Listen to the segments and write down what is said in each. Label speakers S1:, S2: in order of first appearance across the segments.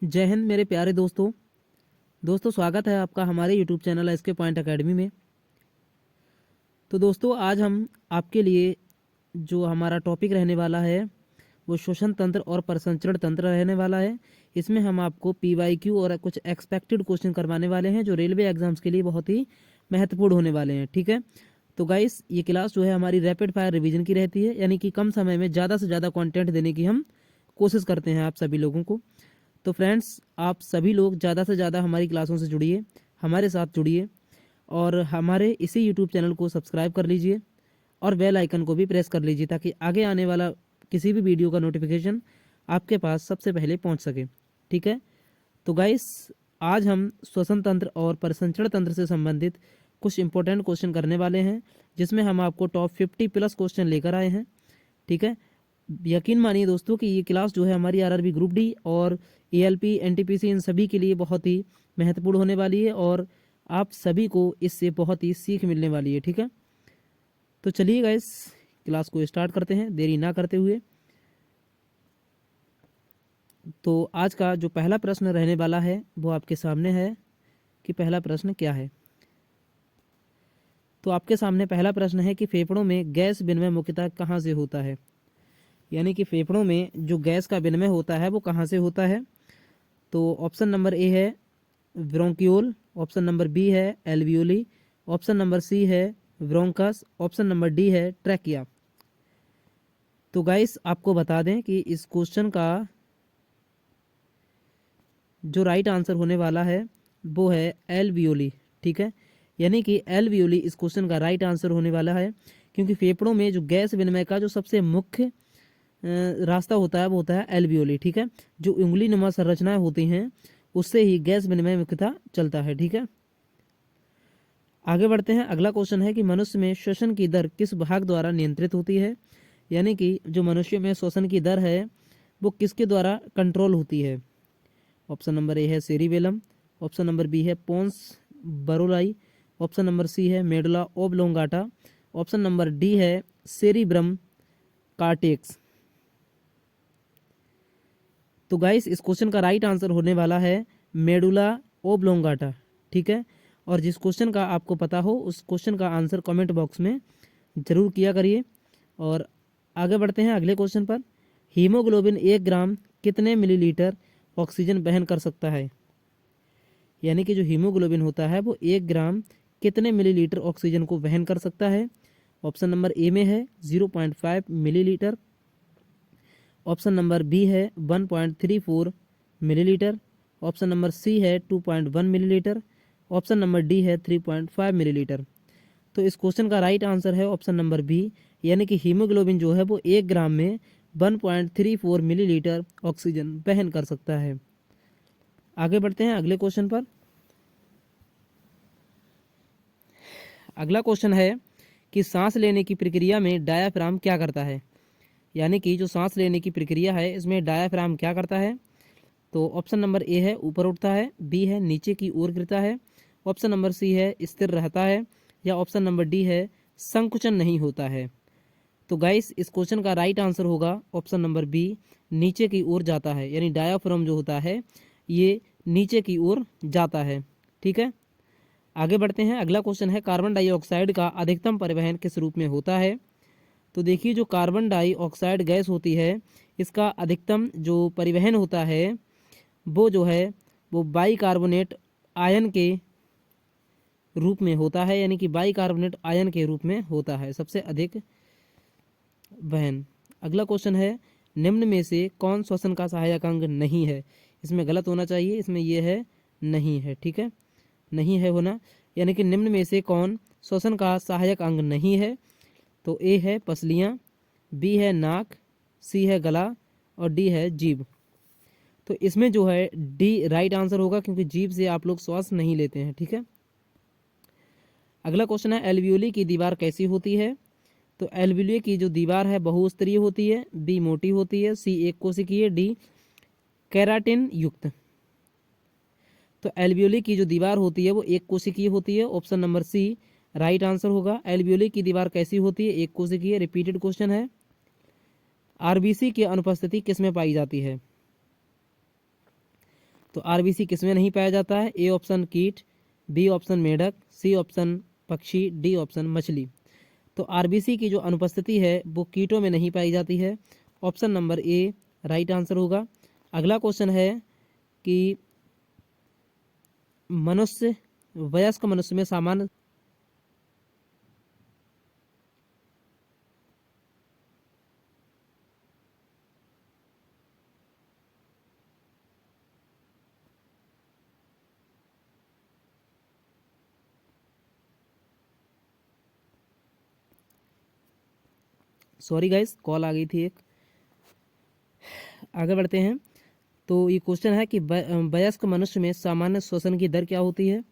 S1: जय हिंद मेरे प्यारे दोस्तों स्वागत है आपका हमारे YouTube channel SK Point Academy में। तो दोस्तों आज हम आपके लिए जो हमारा टॉपिक रहने वाला है वो शोषण तंत्र और प्रसंचरण तंत्र रहने वाला है। इसमें हम आपको पीवाईक्यू और कुछ एक्सपेक्टेड क्वेश्चन करवाने वाले हैं जो रेलवे एग्जाम्स के लिए बहुत ही महत्वपूर्ण होने वाले हैं। ठीक है, तो गाइस ये क्लास जो है हमारी रैपिड फायर रिवीजन की रहती है, यानी कि कम समय में ज़्यादा से ज़्यादा कंटेंट देने की हम कोशिश करते हैं आप सभी लोगों को। तो फ्रेंड्स आप सभी लोग ज़्यादा से ज़्यादा हमारी क्लासों से जुड़िए, हमारे साथ जुड़िए और हमारे इसी यूट्यूब चैनल को सब्सक्राइब कर लीजिए और बेल आइकन को भी प्रेस कर लीजिए ताकि आगे आने वाला किसी भी वीडियो का नोटिफिकेशन आपके पास सबसे पहले पहुंच सके। ठीक है, तो गाइस आज हम श्वसन तंत्र और परिसंचरण तंत्र से संबंधित कुछ इंपॉर्टेंट क्वेश्चन करने वाले हैं, जिसमें हम आपको टॉप 50 प्लस क्वेश्चन लेकर आए हैं। ठीक है, यकीन मानिए दोस्तों कि ये क्लास जो है हमारी आरआरबी ग्रुप डी और एएलपी एनटीपीसी इन सभी के लिए बहुत ही महत्वपूर्ण होने वाली है और आप सभी को इससे बहुत ही सीख मिलने वाली है। ठीक है, तो चलिए गाइस क्लास को स्टार्ट करते हैं देरी ना करते हुए। तो आज का जो पहला प्रश्न रहने वाला है वो आपके सामने है कि पहला प्रश्न क्या है। तो आपके सामने पहला प्रश्न है कि फेफड़ों में गैस विनिमय मुख्यतः कहाँ से होता है, यानी कि फेफड़ों में जो गैस का विनिमय होता है वो कहाँ से होता है। तो ऑप्शन नंबर ए है ब्रोंकियोल, ऑप्शन नंबर बी है एल्वियोली, ऑप्शन नंबर सी है ब्रोंकस, ऑप्शन नंबर डी है ट्रैकिया। तो गाइस आपको बता दें कि इस क्वेश्चन का जो राइट आंसर होने वाला है वो है एल्वियोली। ठीक है, यानी कि एल्वियोली इस क्वेश्चन का राइट आंसर होने वाला है, क्योंकि फेफड़ों में जो गैस विनिमय का जो सबसे मुख्य रास्ता होता है वो होता है एल्वियोली। ठीक है, जो उंगली नुमा संरचनाएं होती हैं उससे ही गैस विनिमय मुख्यतः चलता है। ठीक है, आगे बढ़ते हैं। अगला क्वेश्चन है कि मनुष्य में श्वसन की दर किस भाग द्वारा नियंत्रित होती है, यानी कि जो मनुष्य में श्वसन की दर है वो किसके द्वारा कंट्रोल होती है। ऑप्शन नंबर ए है सेरिबेलम, ऑप्शन नंबर बी है पोन्स बरोलाई, ऑप्शन नंबर सी है medulla oblongata, option number D है सेरिब्रम कार्टेक्स। तो गाइस इस क्वेश्चन का राइट आंसर होने वाला है मेडुला ओब्लोंगाटा। ठीक है, और जिस क्वेश्चन का आपको पता हो उस क्वेश्चन का आंसर कमेंट बॉक्स में जरूर किया करिए। और आगे बढ़ते हैं अगले क्वेश्चन पर। हीमोग्लोबिन 1 ग्राम कितने मिलीलीटर ऑक्सीजन वहन कर सकता है, यानी कि जो हीमोग्लोबिन होता है वो 1 ग्राम कितने मिलीलीटर ऑक्सीजन को वहन कर सकता है। ऑप्शन नंबर ए में है 0.5 मिलीलीटर, ऑप्शन नंबर बी है 1.34 मिलीलीटर, ऑप्शन नंबर सी है 2.1 मिलीलीटर, ऑप्शन नंबर डी है 3.5 मिलीलीटर। तो इस क्वेश्चन का राइट आंसर है ऑप्शन नंबर बी, यानी कि हीमोग्लोबिन जो है वो 1 ग्राम में 1.34 मिलीलीटर ऑक्सीजन वहन कर सकता है। आगे बढ़ते हैं अगले क्वेश्चन पर। अगला क्वेश्चन है कि सांस लेने की प्रक्रिया में डायाफ्राम क्या करता है, यानी कि जो सांस लेने की प्रक्रिया है इसमें डायाफ्राम क्या करता है। तो ऑप्शन नंबर ए है ऊपर उठता है, बी है नीचे की ओर गिरता है, ऑप्शन नंबर सी है स्थिर रहता है, या ऑप्शन नंबर डी है संकुचन नहीं होता है। तो गाइस इस क्वेश्चन का राइट आंसर होगा ऑप्शन नंबर बी, नीचे की ओर जाता है, यानी डायाफ्राम जो होता है ये नीचे की ओर जाता है। ठीक है, आगे बढ़ते हैं। अगला क्वेश्चन है कार्बन डाइऑक्साइड का अधिकतम परिवहन किस रूप में होता है। तो देखिए जो कार्बन डाइऑक्साइड गैस होती है इसका अधिकतम जो परिवहन होता है वो जो है वो बाइकार्बोनेट आयन के रूप में होता है, यानी कि बाइकार्बोनेट आयन के रूप में होता है सबसे अधिक वहन। अगला क्वेश्चन है निम्न में से कौन श्वसन का सहायक अंग नहीं है। इसमें गलत होना चाहिए, इसमें यह है नहीं है। ठीक है, नहीं है होना, यानी कि निम्न में से कौन श्वसन का सहायक अंग नहीं है। तो ए है पसलियाँ, बी है नाक, सी है गला और डी है जीभ। तो इसमें जो है डी राइट आंसर होगा, क्योंकि जीभ से आप लोग श्वास नहीं लेते हैं। ठीक है, अगला क्वेश्चन है एल्वियोली की दीवार कैसी होती है। तो एल्वियोली की जो दीवार है बहुस्तरीय होती है, बी मोटी होती है, सी एक कोशिकीय, डी केराटिन युक्त। तो एल्वियोली की जो दीवार होती है वो एक कोशिकीय होती है, option number C right answer होगा। एल्वियोली की दीवार कैसी होती है, एक कोशिकीय। रिपीटेड क्वेश्चन है। आरबीसी की अनुपस्थिति किस में पाई जाती है। तो आरबीसी किस में नहीं पाया जाता है? ए ऑप्शन कीट, बी ऑप्शन मेढक, सी ऑप्शन पक्षी, डी ऑप्शन मछली। तो आरबीसी की जो अनुपस्थिति है वो कीटों में नहीं पाई जाती है। Option number A right answer होगा। अगला क्वेश्चन है कि मनुष्य, वयस्क मनुष्य में सामान्य सॉरी गाइस, कॉल आ गई थी एक। आगे बढ़ते हैं। तो ये क्वेश्चन है कि वयस्क मनुष्य में सामान्य श्वसन की दर क्या होती है?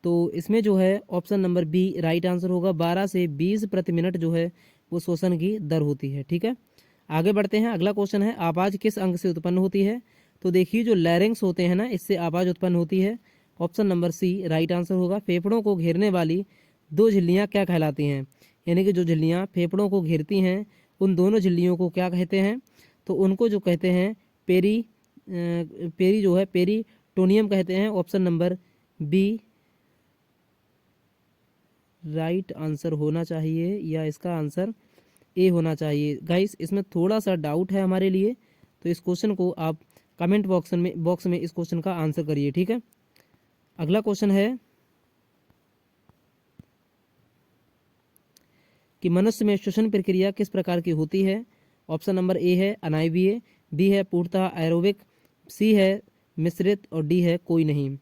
S1: तो इसमें जो है option number B right answer होगा। 12 से 20 प्रति मिनट जो है वो श्वसन की दर होती है। ठीक है, आगे बढ़ते हैं। अगला क्वेश्चन है आवाज़ किस अंग से उत्पन्न होती है? तो देखिए जो लैरिंग्स होते हैं ना, इससे आवाज़ उत्पन्न होती है। Option number C right answer होगा। फेफड़ों को घेरने वाली दो झिल्लियाँ क्या कहलाती हैं? यानी कि जो झिल्लियाँ फेफड़ों को घेरती हैं उन दोनों झिल्लियों को क्या कहते हैं? तो उनको जो कहते हैं पेरी जो है पेरिटोनियम कहते हैं। Option number B right answer होना चाहिए, या इसका आंसर ए होना चाहिए। गाइस इसमें थोड़ा सा डाउट है हमारे लिए, तो इस क्वेश्चन को आप कमेंट बॉक्स में इस क्वेश्चन का आंसर करिए। ठीक है, अगला क्वेश्चन है कि मनुष्य में श्वसन प्रक्रिया किस प्रकार की होती है? ऑप्शन नंबर ए है अनायवीय, बी है पूर्णतः एरोबिक, सी है मिश्रित और डी है कोई नहीं।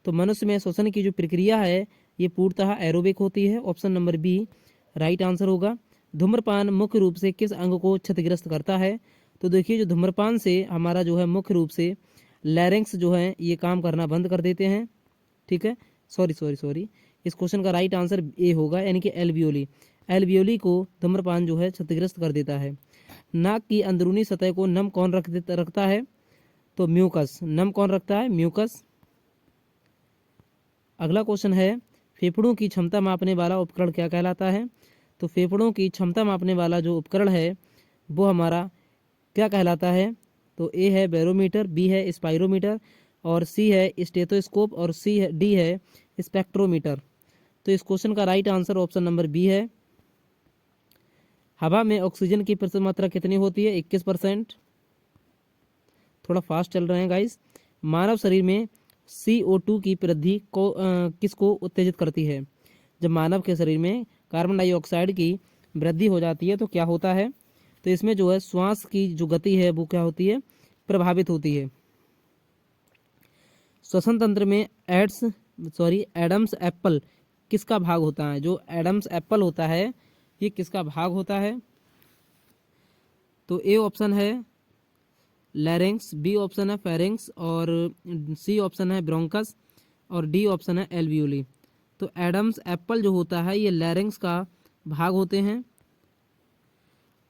S1: तो मनुष्य में श्वसन की जो प्रक्रिया है ये पूर्णतः एरोबिक होती है। Option number B right answer होगा। धूम्रपान मुख्य रूप से किस अंग को क्षतिग्रस्त करता है? तो देखिए जो धूम्रपान से हमारा जो है मुख्य रूप से लैरिंग्स जो है ये काम करना बंद कर देते हैं। ठीक है, सॉरी, इस क्वेश्चन का राइट आंसर ए होगा, यानी कि एल्वियोली को धूम्रपान जो है क्षतिग्रस्त कर देता है। नाक की अंदरूनी सतह को नम कौन रखता है? तो म्यूकस। नम कौन रखता है? म्यूकस। अगला क्वेश्चन है फेफड़ों की क्षमता मापने वाला उपकरण क्या कहलाता है? तो फेफड़ों की क्षमता मापने वाला जो उपकरण है वो हमारा क्या कहलाता है? तो ए है बैरोमीटर, बी है स्पाइरोमीटर और सी है स्टेथोस्कोप और डी है स्पेक्ट्रोमीटर। तो इस क्वेश्चन का right answer option number B है। हवा में ऑक्सीजन की प्रतिशत मात्रा कितनी होती है? 21%। थोड़ा फास्ट चल रहे हैं गाइस। मानव शरीर में CO2 की वृद्धि को किसको उत्तेजित करती है? जब मानव के शरीर में कार्बन डाइऑक्साइड की वृद्धि हो जाती है तो क्या होता है? तो इसमें जो है श्वास की जो गति है वो क्या होती है? प्रभावित होती है। श्वसन तंत्र में एडम्स एप्पल किसका भाग होता है? जो एडम्स एप्पल होता है ये किसका भाग होता है? तो ए ऑप्शन है लैरिंग्स, बी ऑप्शन है फेरिंग्स और सी ऑप्शन है ब्रोंकस और डी ऑप्शन है एल्वियोली। तो एडम्स एप्पल जो होता है ये लैरिंग्स का भाग होते हैं।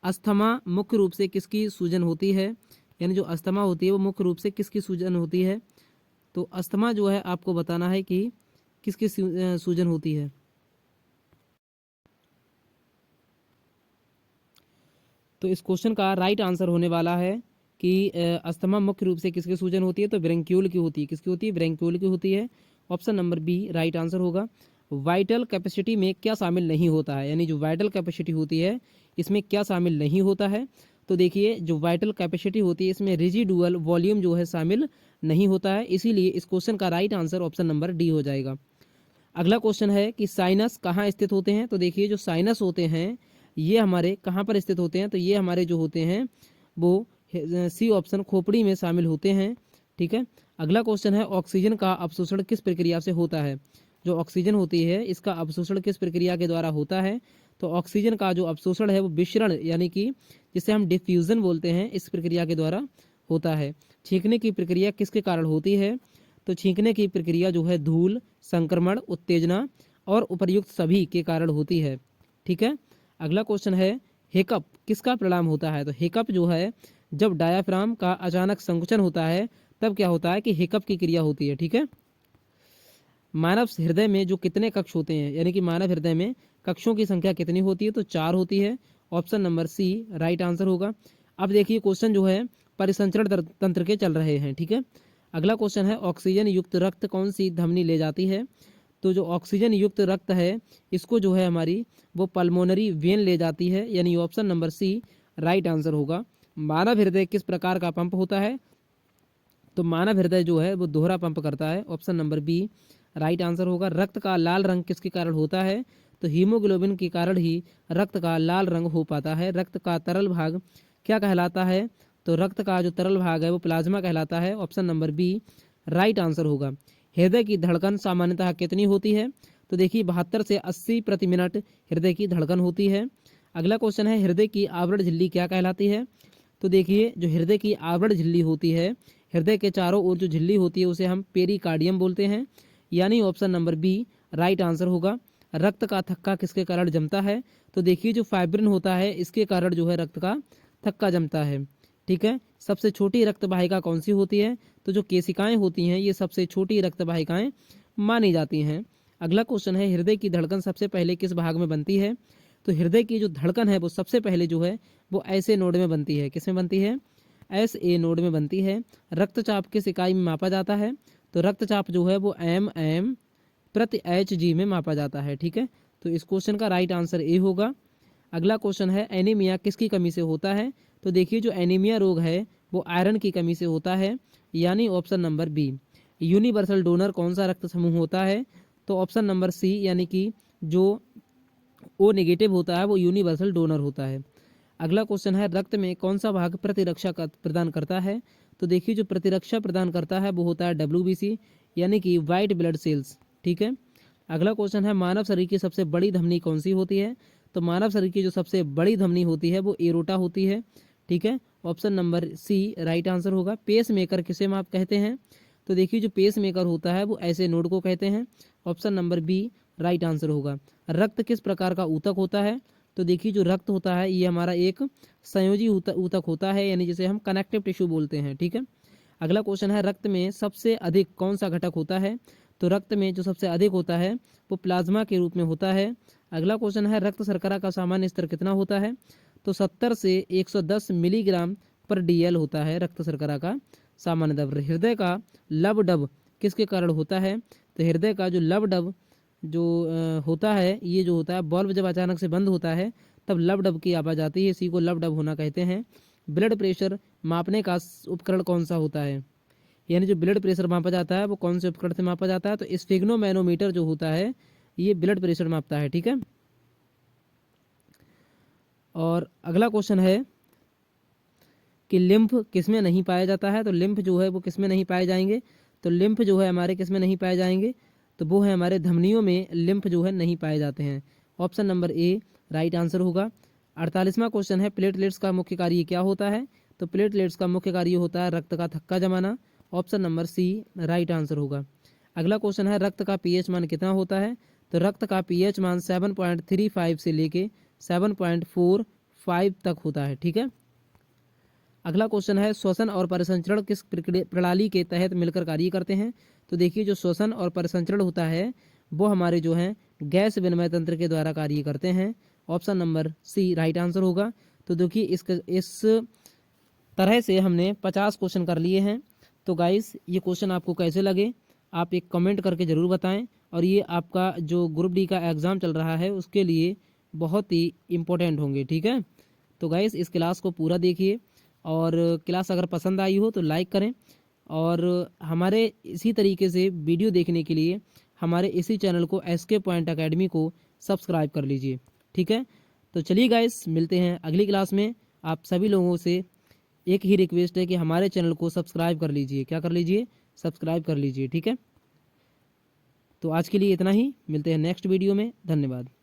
S1: अस्थमा मुख्य रूप से किसकी सूजन होती है? यानी जो अस्थमा होती है वो मुख्य रूप से किसकी सूजन होती है? तो अस्थमा जो है आपको बताना है कि किसकी सूजन होती है। तो इस क्वेश्चन का राइट आंसर होने वाला है कि अस्थमा मुख्य रूप से किसकी सूजन होती है? तो ब्रेंक्यूल की होती है। किसकी होती है? ब्रेंक्यूल की होती है। Option number B right answer होगा। वाइटल कैपेसिटी में क्या शामिल नहीं होता है? यानी जो वाइटल कैपेसिटी होती है इसमें क्या शामिल नहीं होता है? तो देखिए जो वाइटल कैपेसिटी होती है इसमें रेजिडुअल वॉल्यूम जो है शामिल नहीं होता है, इसीलिए इस क्वेश्चन का right answer option number D हो जाएगा। अगला क्वेश्चन है कि साइनस कहाँ स्थित होते हैं? तो देखिए जो साइनस होते हैं ये हमारे कहाँ पर स्थित होते हैं? तो ये हमारे जो होते हैं वो सी ऑप्शन खोपड़ी में शामिल होते हैं। ठीक है, अगला क्वेश्चन है ऑक्सीजन का अवशोषण किस प्रक्रिया से होता है? जो ऑक्सीजन होती है इसका अवशोषण किस प्रक्रिया के द्वारा होता है? तो ऑक्सीजन का जो अवशोषण है वो विसरण यानी कि जिसे हम डिफ्यूजन बोलते हैं इस प्रक्रिया के द्वारा होता है। छींकने की प्रक्रिया किसके कारण होती है? तो छींकने की प्रक्रिया जो है धूल, संक्रमण, उत्तेजना और उपर्युक्त सभी के कारण होती है। ठीक है, अगला क्वेश्चन है हिकअप किसका परिणाम होता है? तो हिकअप जो है जब डायाफ्राम का अचानक संकुचन होता है तब क्या होता है कि हिकअप की क्रिया होती है। ठीक है, मानव हृदय में जो कितने कक्ष होते हैं? यानी कि मानव हृदय में कक्षों की संख्या कितनी होती है? तो 4 होती है। Option number C right answer होगा। अब देखिए क्वेश्चन जो है परिसंचरण तंत्र के चल रहे हैं। ठीक है, अगला क्वेश्चन है ऑक्सीजन युक्त रक्त कौन सी धमनी ले जाती है। तो जो ऑक्सीजन युक्त रक्त है इसको जो है हमारी वो पल्मोनरी वेन ले जाती है, यानी option number C right answer होगा। मानव हृदय किस प्रकार का पंप होता है। तो मानव हृदय जो है वो दोहरा पंप करता है, option number B right answer होगा। रक्त का लाल रंग किसके कारण होता है। तो हीमोग्लोबिन के कारण ही रक्त का लाल रंग हो पाता है। रक्त का तरल भाग क्या कहलाता है। तो रक्त का जो तरल भाग है वो प्लाज्मा कहलाता है, option number B right answer होगा। हृदय की धड़कन सामान्यतः कितनी होती है। तो देखिए 72 से 80 प्रति मिनट हृदय की धड़कन होती है। अगला क्वेश्चन है हृदय की आवरण झिल्ली क्या कहलाती है। तो देखिए जो हृदय की आवरण झिल्ली होती है, हृदय के चारों ओर जो झिल्ली होती है उसे हम पेरिकार्डियम बोलते हैं, यानी option number B right answer होगा। रक्त का थक्का किसके कारण जमता है। तो देखिए जो फाइब्रिन होता है इसके कारण जो है रक्त का थक्का जमता है। ठीक है, सबसे छोटी रक्त वाहिका कौन सी होती है। तो जो केशिकाएं होती हैं ये सबसे छोटी रक्त वाहिकाएं मानी जाती हैं। अगला क्वेश्चन है हृदय की धड़कन सबसे पहले किस भाग में बनती है। तो हृदय की जो धड़कन है वो सबसे पहले जो है वो ऐसे नोड में बनती है। किस में बनती है, एस ए नोड में बनती है। रक्तचाप किस इकाई में मापा जाता है। तो रक्तचाप जो है वो एम प्रति एच जी में मापा जाता है। ठीक है, तो इस क्वेश्चन का राइट आंसर ए होगा। अगला क्वेश्चन है एनीमिया किसकी कमी से होता है। तो देखिए जो एनीमिया रोग है वो आयरन की कमी से होता है, यानी option number B. Universal donor कौन सा रक्त समूह होता है। तो ऑप्शन नंबर सी, यानी कि जो ओ नेगेटिव होता है वो यूनिवर्सल डोनर होता है। अगला क्वेश्चन है रक्त में कौन सा भाग प्रतिरक्षा प्रदान करता है। तो देखिए जो प्रतिरक्षा प्रदान करता है वो होता है WBC, यानी कि वाइट ब्लड सेल्स। ठीक है, अगला क्वेश्चन है मानव शरीर की सबसे बड़ी धमनी कौन सी होती है। तो मानव शरीर की जो सबसे बड़ी धमनी होती है वो एरोटा होती है। ठीक है, option number C right answer होगा। पेस मेकर किसे आप कहते हैं। तो देखिए जो पेस मेकर होता है वो ऐसे नोड को कहते हैं, option number B right answer होगा। रक्त किस प्रकार का ऊतक होता है। तो देखिए जो रक्त होता है ये हमारा एक संयोजी ऊतक होता है, यानी जिसे हम कनेक्टिव टिश्यू बोलते हैं। ठीक है, अगला क्वेश्चन है रक्त में सबसे अधिक कौन सा घटक होता है। तो रक्त में जो सबसे अधिक होता है वो प्लाज्मा के रूप में होता है। अगला क्वेश्चन है रक्त शर्करा का सामान्य स्तर कितना होता है। तो 70 से 110 मिलीग्राम पर DL होता है रक्त शर्करा का सामान्य दर। हृदय का लब डब किसके कारण होता है। तो हृदय का जो लब डब जो होता है ये जो होता है बल्ब जब अचानक से बंद होता है तब लब डब की आवाज आती है, इसी को लब डब होना कहते हैं। ब्लड प्रेशर मापने का उपकरण कौन सा होता है, यानी जो ब्लड प्रेशर मापा जाता है वो कौन से उपकरण से मापा जाता है। तो स्फिग्नोमैनोमीटर जो होता है ये ब्लड प्रेशर मापता है। ठीक है, और अगला क्वेश्चन है कि लिम्फ किसमें नहीं पाया जाता है। तो लिम्फ जो है वो किसमें नहीं पाए जाएंगे। तो लिम्फ जो है हमारे किसमें नहीं पाए जाएंगे। तो वो है हमारे धमनियों में लिम्फ जो है नहीं पाए जाते हैं, option number A right answer होगा। 48वां क्वेश्चन है प्लेटलेट्स का मुख्य कार्य क्या होता है। तो प्लेटलेट्स का मुख्य कार्य होता है रक्त का थक्का जमाना, option number C right answer होगा। अगला क्वेश्चन है रक्त का पीएच मान कितना होता है। तो रक्त का पीएच मान 7.35 से लेके 7.45 तक होता है। ठीक है, अगला क्वेश्चन है श्वसन और परिसंचरण किस प्रणाली के तहत मिलकर कार्य करते हैं। तो देखिए जो श्वसन और परिसंचरण होता है वो हमारे जो है गैस विनिमय तंत्र के द्वारा कार्य करते हैं, option number C right answer होगा। तो देखिए इस तरह से हमने 50 क्वेश्चन कर लिए हैं। तो गाइस ये क्वेश्चन आपको कैसे लगे आप एक कमेंट करके ज़रूर बताएं, और ये आपका जो ग्रुप डी का एग्ज़ाम चल रहा है उसके लिए बहुत ही इम्पोर्टेंट होंगे। ठीक है, तो गाइस इस क्लास को पूरा देखिए, और क्लास अगर पसंद आई हो तो लाइक करें, और हमारे इसी तरीके से वीडियो देखने के लिए हमारे इसी चैनल को SK पॉइंट अकेडमी को सब्सक्राइब कर लीजिए। ठीक है, तो चलिए गाइस मिलते हैं अगली क्लास में। आप सभी लोगों से एक ही रिक्वेस्ट है कि हमारे चैनल को सब्सक्राइब कर लीजिए। क्या कर लीजिए, सब्सक्राइब कर लीजिए। ठीक है, तो आज के लिए इतना ही, मिलते हैं नेक्स्ट वीडियो में। धन्यवाद।